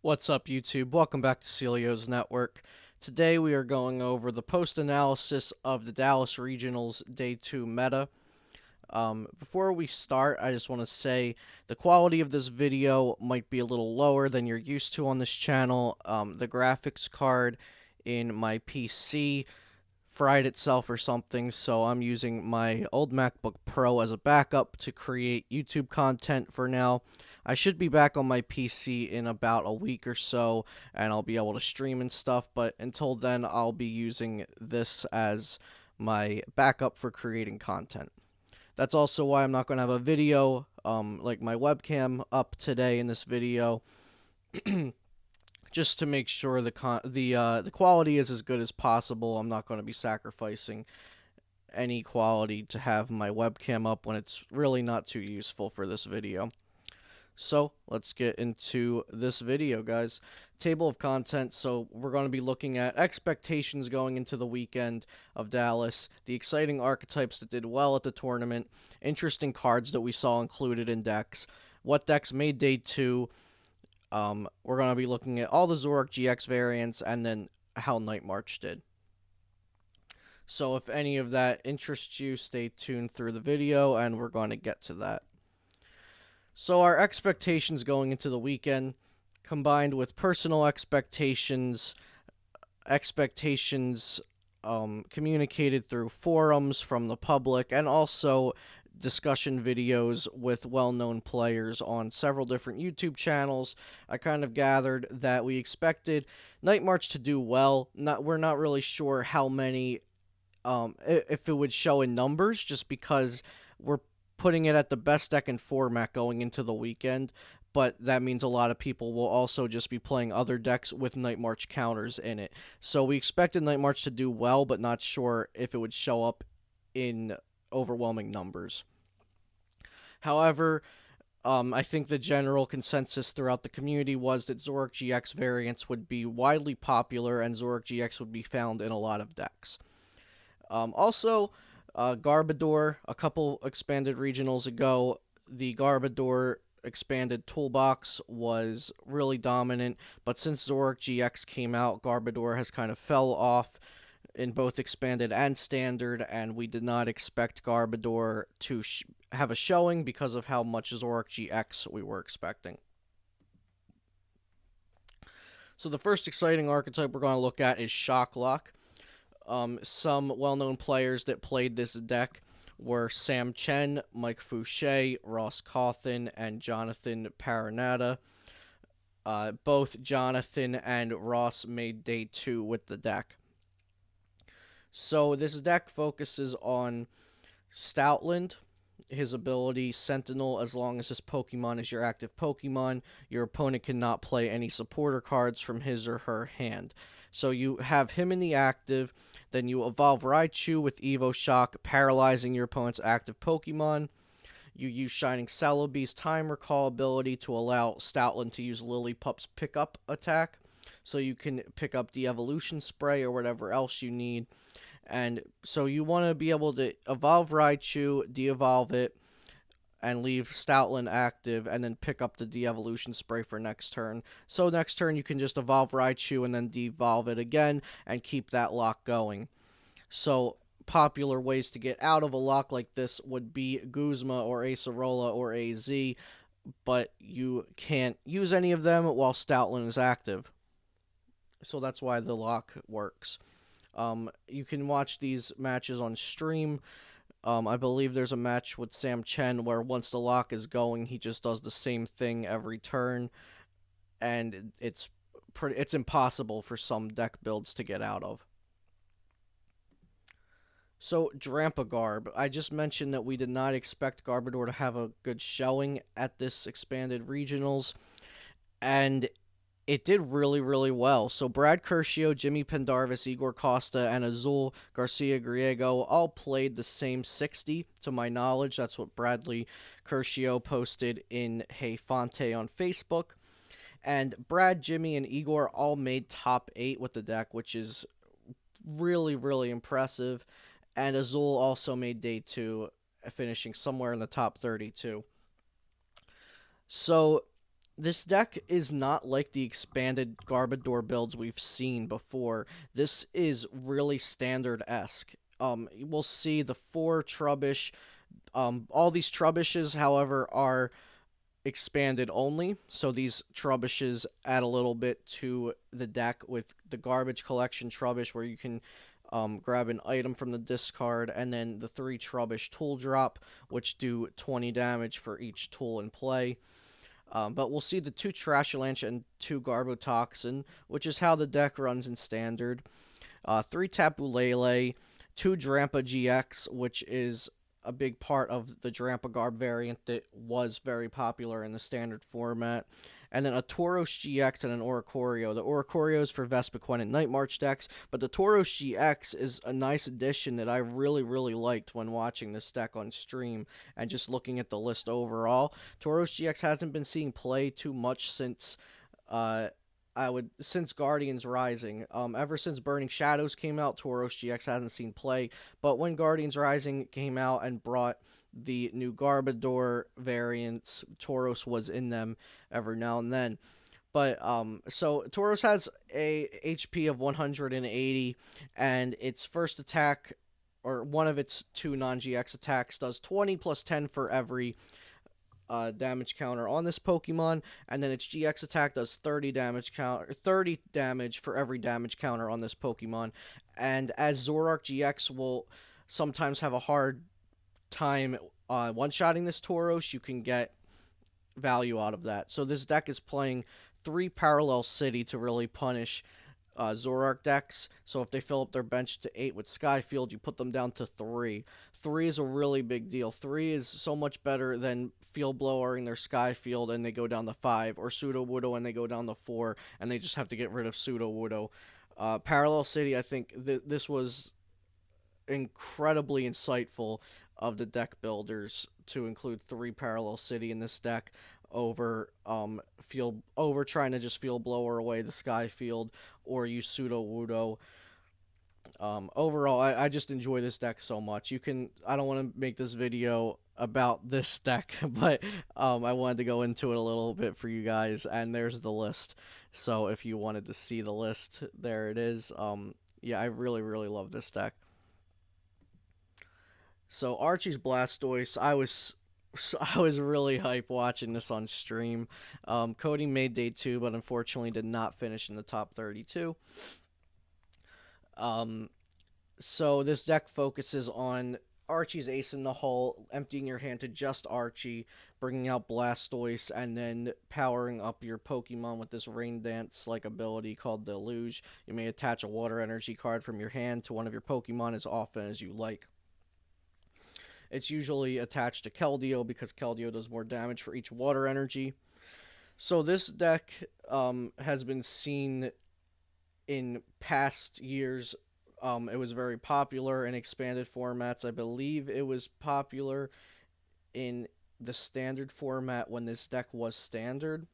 What's up, YouTube? Welcome back to Celio's Network. Today we are going over the post-analysis of the Dallas Regionals Day 2 meta. Before we start, I just want to say the quality of this video might be a little lower than you're used to on this channel. The graphics card in my PC fried itself or something, so I'm using my old MacBook Pro as a backup to create YouTube content for now. I should be back on my PC in about a week or so, and I'll be able to stream and stuff, but until then, I'll be using this as my backup for creating content. That's also why I'm not going to have a video, like my webcam up today in this video, just to make sure the quality is as good as possible. I'm not going to be sacrificing any quality to have my webcam up when it's really not too useful for this video. So let's get into this video, guys. Table of contents. So we're going to be looking at expectations going into the weekend of Dallas, the exciting archetypes that did well at the tournament, interesting cards that we saw included in decks, what decks made Day 2. We're going to be looking at all the Zoroark GX variants, and then how Night March did. So if any of that interests you, stay tuned through the video, and we're going to get to that. So our expectations going into the weekend, combined with personal expectations communicated through forums from the public, and also discussion videos with well-known players on several different YouTube channels, I kind of gathered that we expected Night March to do well. We're not really sure how many, if it would show in numbers, just because we're putting it at the best deck and format going into the weekend, but that means a lot of people will also just be playing other decks with Night March counters in it. So we expected Night March to do well, but not sure if it would show up in overwhelming numbers. However, I think the general consensus throughout the community was that Zoroark GX variants would be widely popular, and Zoroark GX would be found in a lot of decks. Garbodor, a couple expanded regionals ago, the Garbodor expanded toolbox was really dominant, but since Zoroark GX came out, Garbodor has kind of fell off in both expanded and standard, and we did not expect Garbodor to have a showing because of how much Zoroark GX we were expecting. So the first exciting archetype we're going to look at is Shocklock. Some well-known players that played this deck were Sam Chen, Mike Fouché, Ross Cawthon, and Jonathan Paranata. Both Jonathan and Ross made Day 2 with the deck. So this deck focuses on Stoutland, his ability Sentinel. As long as his Pokemon is your active Pokemon, your opponent cannot play any supporter cards from his or her hand. So you have him in the active, then you evolve Raichu with Evo Shock, paralyzing your opponent's active Pokemon. You use Shining Celebi's Time Recall ability to allow Stoutland to use Lillipupp's pickup attack, so you can pick up the Evolution Spray or whatever else you need. And so you want to be able to evolve Raichu, de-evolve it, and leave Stoutland active, and then pick up the de-evolution spray for next turn. So next turn you can just evolve Raichu and then de-evolve it again, and keep that lock going. So popular ways to get out of a lock like this would be Guzma or Acerola or AZ, but you can't use any of them while Stoutland is active. So that's why the lock works. You can watch these matches on stream. I believe there's a match with Sam Chen where once the lock is going, he just does the same thing every turn, and it's impossible for some deck builds to get out of. So Drampagarb, I just mentioned that we did not expect Garbodor to have a good showing at this expanded regionals, and it did really, really well. So Brad Curcio, Jimmy Pendarvis, Igor Costa, and Azul Garcia Griego all played the same 60, to my knowledge. That's what Bradley Curcio posted in Hey Fonte on Facebook. And Brad, Jimmy, and Igor all made top 8 with the deck, which is really, really impressive. And Azul also made Day 2, finishing somewhere in the top 32. So This deck is not like the expanded Garbodor builds we've seen before. This is really standard-esque. We'll see the 4 Trubbish. All these Trubbishes, however, are expanded only. So these Trubbishes add a little bit to the deck with the Garbage Collection Trubbish, where you can grab an item from the discard, and then the 3 Trubbish Tool Drop, which do 20 damage for each tool in play. But we'll see the 2 Trashalanche and 2 Garbotoxin, which is how the deck runs in Standard. 3 Tapu Lele, 2 Drampa GX, which is a big part of the Drampa Garb variant that was very popular in the Standard format. And then a Tauros GX and an Oricorio. The Oricorio is for Vespiquen and Night March decks, but the Tauros GX is a nice addition that I really, really liked when watching this deck on stream and just looking at the list overall. Tauros GX hasn't been seeing play too much since since Guardians Rising. Ever since Burning Shadows came out, Tauros GX hasn't seen play. But when Guardians Rising came out and brought the new Garbodor variants, Tauros was in them every now and then. But so Tauros has a HP of 180, and its first attack, or one of its 2 non-GX attacks, does 20 plus 10 for every damage counter on this Pokemon, and then its GX attack does 30 damage for every damage counter on this Pokemon. And as Zoroark GX will sometimes have a hard time one-shotting this Tauros, you can get value out of that. So this deck is playing 3 Parallel City to really punish Zoroark decks. So if they fill up their bench to 8 with Skyfield, you put them down to 3. 3 is a really big deal. 3 is so much better than Field Blowering their Skyfield and they go down to 5, or Sudowoodo and they go down to 4, and they just have to get rid of Sudowoodo. Parallel City, I think this was incredibly insightful of the deck builders to include 3 Parallel City in this deck over trying to just Field Blower away the Skyfield or use Sudowoodo. Overall, I just enjoy this deck so much. I don't want to make this video about this deck, but I wanted to go into it a little bit for you guys, and there's the list. So if you wanted to see the list, there it is. Yeah, I really, really love this deck. So Archie's Blastoise, I was really hype watching this on stream. Cody made day 2, but unfortunately did not finish in the top 32. So this deck focuses on Archie's Ace in the Hole, emptying your hand to just Archie, bringing out Blastoise, and then powering up your Pokemon with this Rain Dance-like ability called Deluge. You may attach a Water Energy card from your hand to one of your Pokemon as often as you like. It's usually attached to Keldeo because Keldeo does more damage for each Water Energy. So this deck has been seen in past years. It was very popular in expanded formats. I believe it was popular in the standard format when this deck was standard.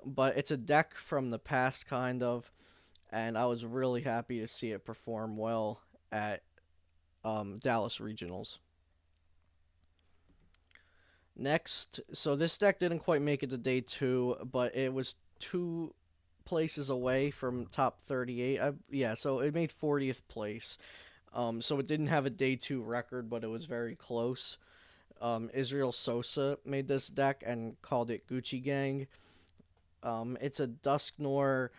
But it's a deck from the past, kind of. And I was really happy to see it perform well at Dallas Regionals. Next, so this deck didn't quite make it to day 2, but it was 2 places away from top 38. Yeah, so it made 40th place. So it didn't have a day 2 record, but it was very close. Israel Sosa made this deck and called it Gucci Gang. It's a Dusknoir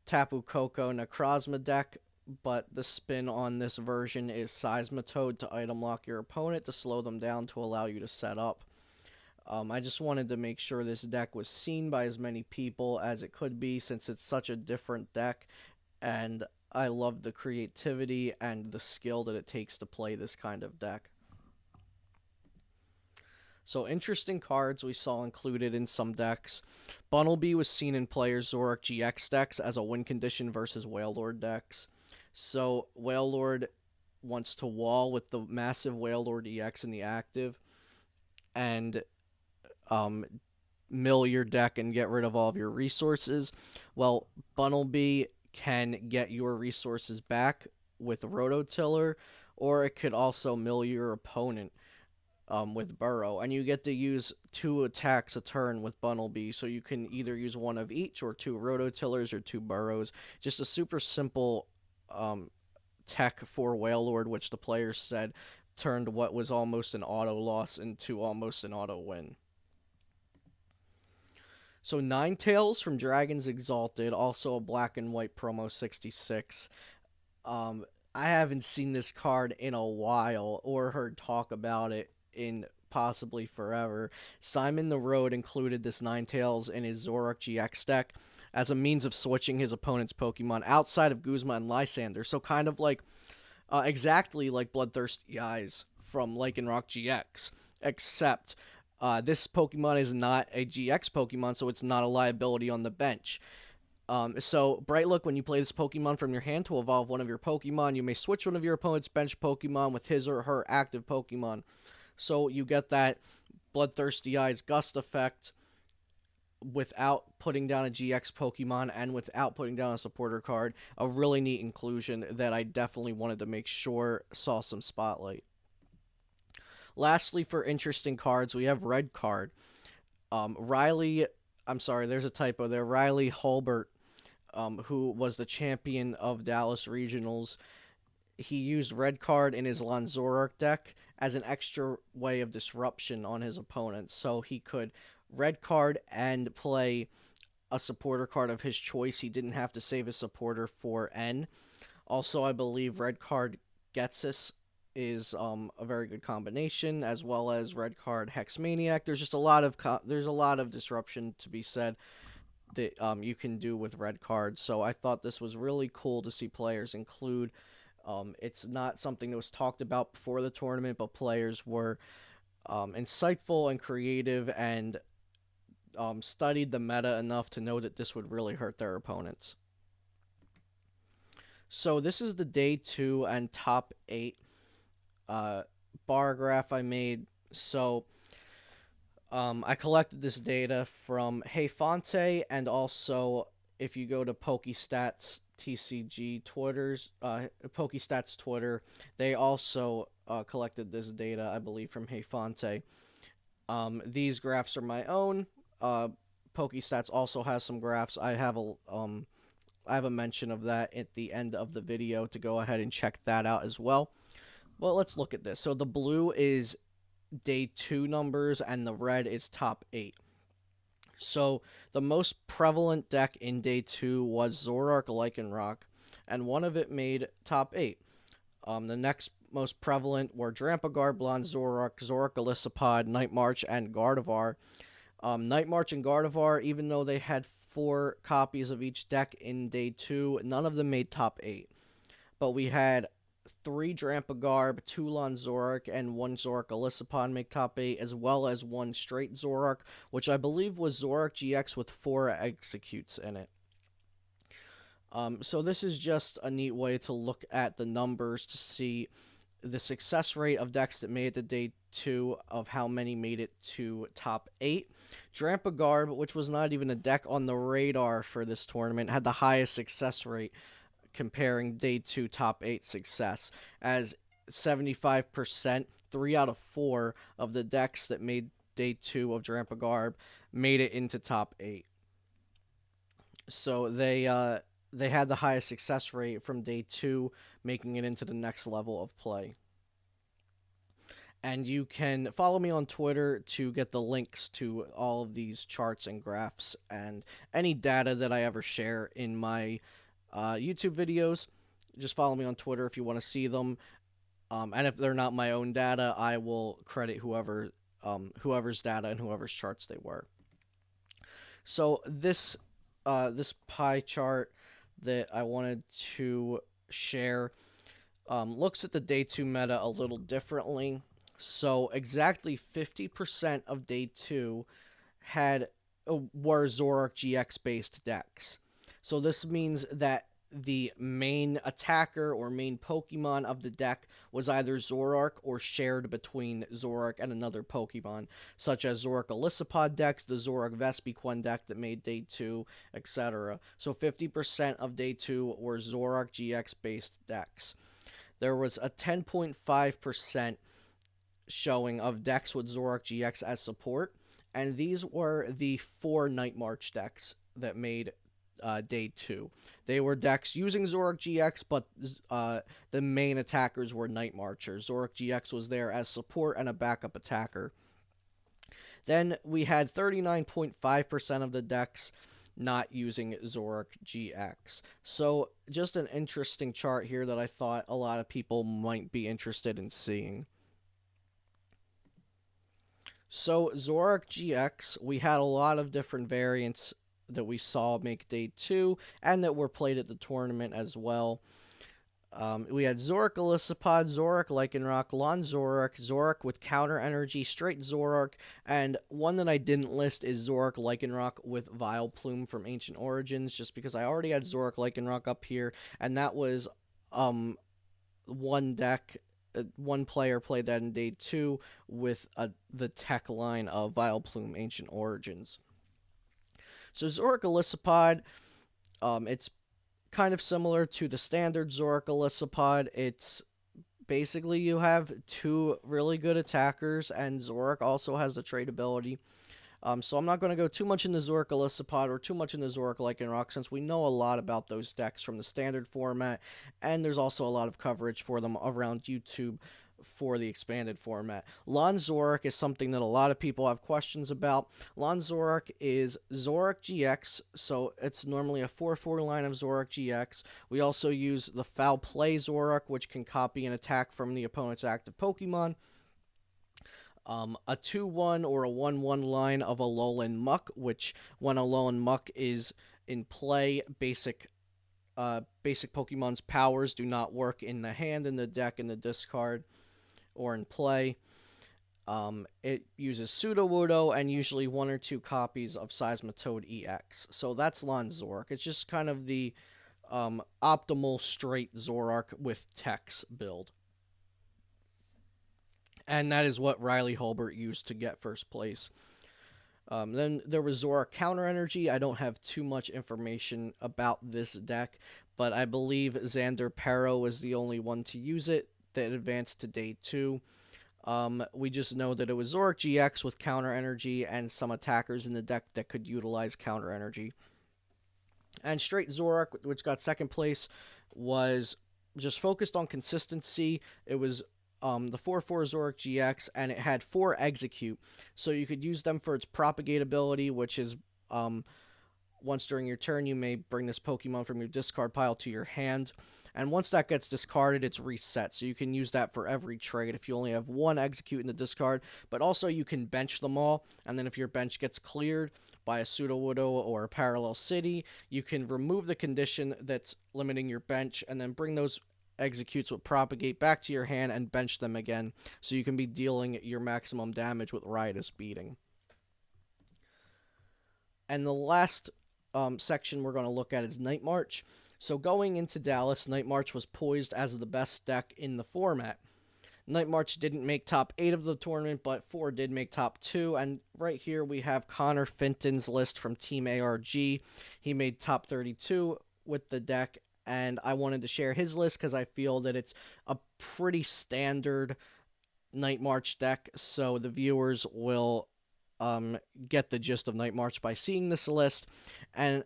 Tapu Koko Necrozma deck, but the spin on this version is Seismitoad to item lock your opponent to slow them down to allow you to set up. I just wanted to make sure this deck was seen by as many people as it could be, since it's such a different deck, and I love the creativity and the skill that it takes to play this kind of deck. So interesting cards we saw included in some decks. Bunnelby was seen in players' Zoroark GX decks as a win condition versus Wailord decks. So Wailord wants to wall with the massive Wailord EX in the active, and mill your deck and get rid of all of your resources. Well, Bunnelby can get your resources back with Rototiller, or it could also mill your opponent. with Burrow, and you get to use 2 attacks a turn with Bunnelby, so you can either use one of each, or 2 Rototillers, or 2 Burrows. Just a super simple tech for Wailord, which the players said turned what was almost an auto loss into almost an auto win. So Ninetales from Dragons Exalted, also a black and white promo 66. I haven't seen this card in a while or heard talk about it in possibly forever. Simon the Road included this Ninetales in his Zoroark GX deck as a means of switching his opponent's Pokemon outside of Guzma and Lysander. So kind of like, exactly like Bloodthirsty Eyes from Lycanroc GX, except this Pokemon is not a GX Pokemon, so it's not a liability on the bench. So, Bright Look, when you play this Pokemon from your hand to evolve one of your Pokemon, you may switch one of your opponent's bench Pokemon with his or her active Pokemon. So, you get that Bloodthirsty Eyes Gust effect without putting down a GX Pokemon and without putting down a supporter card. A really neat inclusion that I definitely wanted to make sure saw some spotlight. Lastly, for interesting cards, we have Red Card. Riley, I'm sorry, there's a typo there. Riley Hulbert, who was the champion of Dallas Regionals. He used Red Card in his Lanzoroark deck as an extra way of disruption on his opponents. So he could Red Card and play a supporter card of his choice. He didn't have to save his supporter for N. Also, I believe Red Card Getsis is a very good combination, as well as Red Card Hexmaniac. There's just a lot of disruption to be said that you can do with Red Card. So I thought this was really cool to see players include. It's not something that was talked about before the tournament, but players were insightful and creative and studied the meta enough to know that this would really hurt their opponents. So this is the day 2 and top 8 bar graph I made. So I collected this data from HeyFonte, and also if you go to PokeStats TCG PokeStats Twitter, they also collected this data, I believe, from HeyFonte. These graphs are my own. PokeStats also has some graphs. I have a mention of that at the end of the video to go ahead and check that out as well. Well, let's look at this. So the blue is day 2 numbers, and the red is top 8. So the most prevalent deck in day 2 was Zoroark Lycanroc, and one of it made top 8. The next most prevalent were Drampagard, Blonde Zoroark, Zoroark Golisopod, Night March, and Gardevoir. Night March and Gardevoir, even though they had 4 copies of each deck in day 2, none of them made top 8. But we had 3 Drampagarb, 2 Lanzoroark, and 1 Zoroark Golisopod make top 8, as well as 1 straight Zoroark, which I believe was Zoroark GX with 4 Executes in it. So this is just a neat way to look at the numbers to see the success rate of decks that made it to day 2 of how many made it to top 8. Drampagarb, which was not even a deck on the radar for this tournament, had the highest success rate comparing day 2 top 8 success, as 75%, 3 out of 4 of the decks that made day 2 of Drampagarb made it into top 8. So they had the highest success rate from day 2, making it into the next level of play. And you can follow me on Twitter to get the links to all of these charts and graphs and any data that I ever share in my YouTube videos. Just follow me on Twitter if you want to see them. And if they're not my own data, I will credit whoever's data and whoever's charts they were. So this pie chart that I wanted to share looks at the day 2 meta a little differently. So exactly 50% of day 2 were Zoroark GX based decks. So this means that the main attacker or main Pokemon of the deck was either Zoroark or shared between Zoroark and another Pokemon, such as Zoroark Golisopod decks, the Zoroark Vespiquen deck that made day 2, etc. So 50% of day 2 were Zoroark GX based decks. There was a 10.5% showing of decks with Zoroark GX as support, and these were the 4 Night March decks that made Day 2. They were decks using Zoroark GX, but the main attackers were Night Marchers. Zoroark GX was there as support and a backup attacker. Then we had 39.5% of the decks not using Zoroark GX. So just an interesting chart here that I thought a lot of people might be interested in seeing. So Zoroark GX, we had a lot of different variants that we saw make Day 2 and that were played at the tournament as well. We had Zoroark Elisipod, Zoroark Lycanroc, Lon Zoroark, Zoroark with Counter Energy, Straight Zoroark, and one that I didn't list is Zoroark Lycanroc with Vileplume from Ancient Origins, just because I already had Zoroark Lycanroc up here, and that was one deck. One player played that in Day 2 with the tech line of Vileplume Ancient Origins. So Zoroark Elisipod, it's kind of similar to the standard Zoroark Elisipod. It's basically you have 2 really good attackers, and Zoroark also has the trade ability. So I'm not going to go too much into Zoroark Elisipod or too much into Zoroark Lycanroc, since we know a lot about those decks from the standard format, and there's also a lot of coverage for them around YouTube for the expanded format. Lon Zoroark is something that a lot of people have questions about. Lon Zoroark is Zoroark GX, so it's normally a 4/4 line of Zoroark GX. We also use the Foul Play Zoroark, which can copy an attack from the opponent's active Pokemon. A 2/1 or a 1/1 line of Alolan Muck, which when Alolan Muck is in play, basic Pokemon's powers do not work in the hand, in the deck, in the discard, or in play. It uses Sudowoodo and usually 1 or 2 copies of Seismitoad EX. So that's Lon Zoroark. It's just kind of the optimal straight Zoroark with Tex build. And that is what Riley Hulbert used to get first place. Then there was Zoroark Counter Energy. I don't have too much information about this deck, but I believe Xander Pero was the only one to use it that advanced to Day 2. We just know that it was Zoroark GX with Counter Energy and some attackers in the deck that could utilize Counter Energy. And Straight Zoroark, which got second place, was just focused on consistency. It was the 4/4 Zoroark GX, and it had 4 Execute, so you could use them for its Propagate ability, which is once during your turn you may bring this Pokemon from your discard pile to your hand, and once that gets discarded, it's reset, so you can use that for every trade if you only have 1 Execute in the discard. But also you can bench them all, and then if your bench gets cleared by a Sudowoodo or a Parallel City, you can remove the condition that's limiting your bench and then bring those Executes with Propagate back to your hand and bench them again, so you can be dealing your maximum damage with Riotous Beating. And the last section we're going to look at is Night March. So going into Dallas, Night March was poised as the best deck in the format. Night March didn't make top 8 of the tournament, but 4 did make top 2, and right here we have Connor Finton's list from Team ARG. He made top 32 with the deck, and I wanted to share his list because I feel that it's a pretty standard Night March deck, so the viewers will get the gist of Night March by seeing this list. And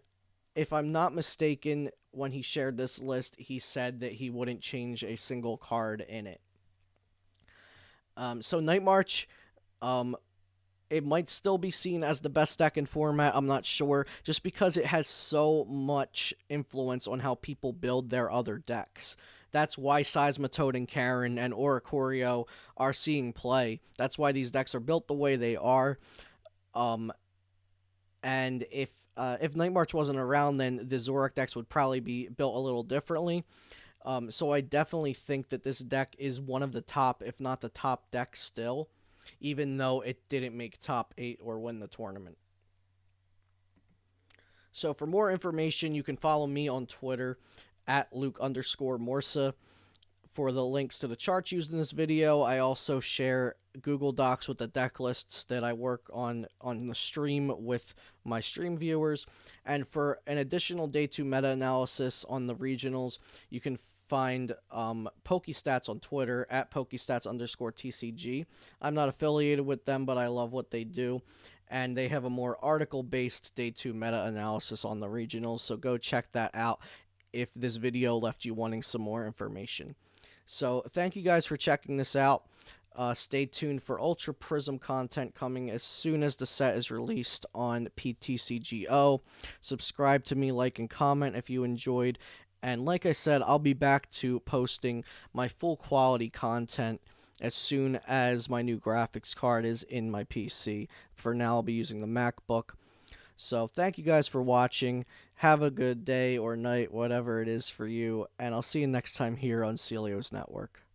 if I'm not mistaken, when he shared this list, he said that he wouldn't change a single card in it. So Night March, it might still be seen as the best deck in format, I'm not sure, just because it has so much influence on how people build their other decks. That's why Seismitoad and Karen and Oricorio are seeing play. That's why these decks are built the way they are. And if Night March wasn't around, then the Zoroark decks would probably be built a little differently. So I definitely think that this deck is one of the top, if not the top deck still, even though it didn't make top 8 or win the tournament. So for more information, you can follow me on Twitter at Luke_Morsa for the links to the charts used in this video. I also share Google Docs with the deck lists that I work on the stream with my stream viewers. And for an additional Day 2 meta-analysis on the regionals, you can find PokeStats on Twitter at PokeStats_TCG. I'm not affiliated with them, but I love what they do. And they have a more article-based Day 2 meta-analysis on the regionals, so go check that out if this video left you wanting some more information. So thank you guys for checking this out. Stay tuned for Ultra Prism content coming as soon as the set is released on PTCGO. Subscribe to me, like, and comment if you enjoyed. And like I said, I'll be back to posting my full quality content as soon as my new graphics card is in my PC. For now, I'll be using the MacBook. So thank you guys for watching. Have a good day or night, whatever it is for you. And I'll see you next time here on Celio's Network.